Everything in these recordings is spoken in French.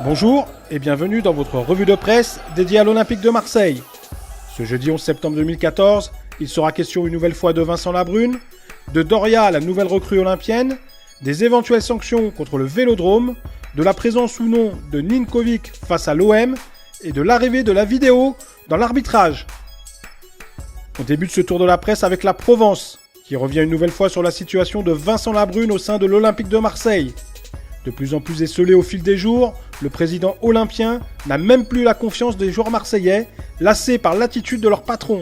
Bonjour et bienvenue dans votre revue de presse dédiée à l'Olympique de Marseille. Ce jeudi 11 septembre 2014, il sera question une nouvelle fois de Vincent Labrune, de Doria, la nouvelle recrue olympienne, des éventuelles sanctions contre le Vélodrome, de la présence ou non de Ninkovic face à l'OM et de l'arrivée de la vidéo dans l'arbitrage. On débute ce tour de la presse avec la Provence, qui revient une nouvelle fois sur la situation de Vincent Labrune au sein de l'Olympique de Marseille. De plus en plus esseulé au fil des jours, le président olympien n'a même plus la confiance des joueurs marseillais, lassés par l'attitude de leur patron.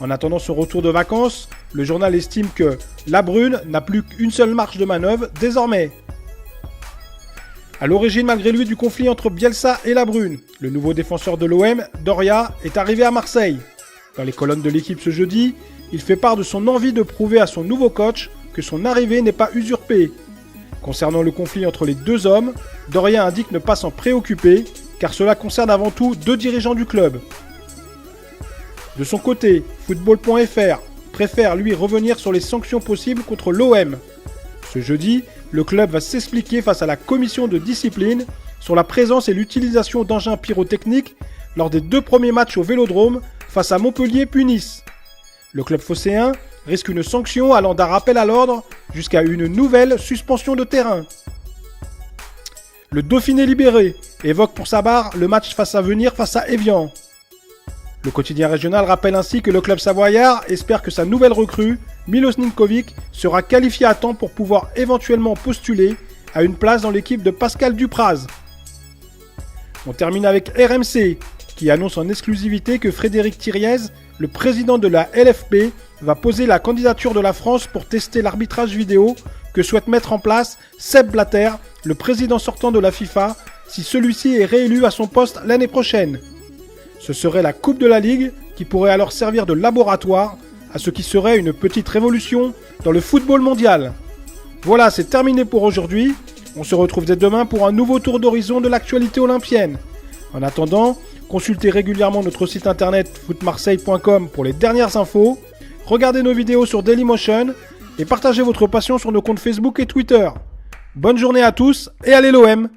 En attendant son retour de vacances, le journal estime que Labrune n'a plus qu'une seule marge de manœuvre désormais. À l'origine malgré lui du conflit entre Bielsa et Labrune, le nouveau défenseur de l'OM, Doria, est arrivé à Marseille. Dans les colonnes de l'équipe ce jeudi, il fait part de son envie de prouver à son nouveau coach que son arrivée n'est pas usurpée. Concernant le conflit entre les deux hommes, Doria indique ne pas s'en préoccuper, car cela concerne avant tout deux dirigeants du club. De son côté, Football.fr préfère lui revenir sur les sanctions possibles contre l'OM. Ce jeudi, le club va s'expliquer face à la commission de discipline sur la présence et l'utilisation d'engins pyrotechniques lors des deux premiers matchs au Vélodrome face à Montpellier puis Nice. Le club phocéen risque une sanction allant d'un rappel à l'ordre jusqu'à une nouvelle suspension de terrain. Le Dauphiné libéré évoque pour sa barre le match face à venir face à Évian. Le quotidien régional rappelle ainsi que le club savoyard espère que sa nouvelle recrue, Milos Ninkovic, sera qualifié à temps pour pouvoir éventuellement postuler à une place dans l'équipe de Pascal Dupraz. On termine avec RMC, qui annonce en exclusivité que Frédéric Thiriez, le président de la LFP, va poser la candidature de la France pour tester l'arbitrage vidéo que souhaite mettre en place Sepp Blatter, le président sortant de la FIFA, si celui-ci est réélu à son poste l'année prochaine. Ce serait la Coupe de la Ligue qui pourrait alors servir de laboratoire à ce qui serait une petite révolution dans le football mondial. Voilà, c'est terminé pour aujourd'hui. On se retrouve dès demain pour un nouveau tour d'horizon de l'actualité olympienne. En attendant, consultez régulièrement notre site internet footmarseille.com pour les dernières infos, regardez nos vidéos sur Dailymotion et partagez votre passion sur nos comptes Facebook et Twitter. Bonne journée à tous et allez l'OM!